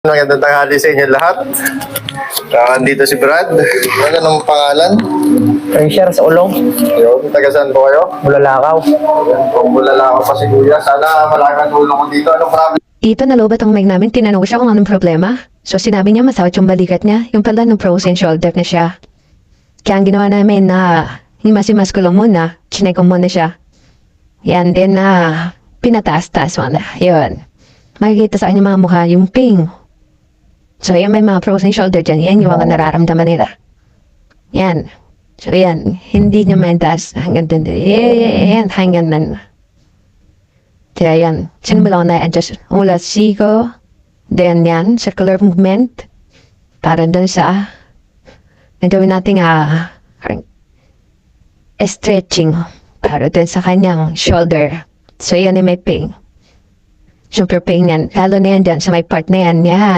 Magandang tanghali sa inyo lahat. Andito si Brad. Ano ang pangalan? Pressure sa ulong, Ayun, taga saan po kayo? Bulalakaw. Ayun, kung bulala ako pa si Kuya. Sana malaking tulong ko dito. Anong problem? Ito nalobat ang mic namin, tinanong ko siya kung anong problema. So sinabi niya masakit yung balikat niya, yung pala ng frozen shoulder na siya. Kaya ang ginawa namin na himas-himas ko lang muna, chinek ko muna siya. Yan din na pinataas-taas muna. Yun. Makikita sa kanya mga mukha yung ping. So yan may mga frozen shoulder dyan, yan yung mga nararamdaman nila. Yan. So yan, hindi niya maintaas hanggang dun. Yan, hanggang nan. Kaya yan, sinimula ko na-adjust mula siko, then yan, circular movement, para dun sa, nagawin natin stretching, para dun sa kanyang shoulder. So yan ay may pain. Super pain yan, lalo na yan dyan sa may part na yan, yan.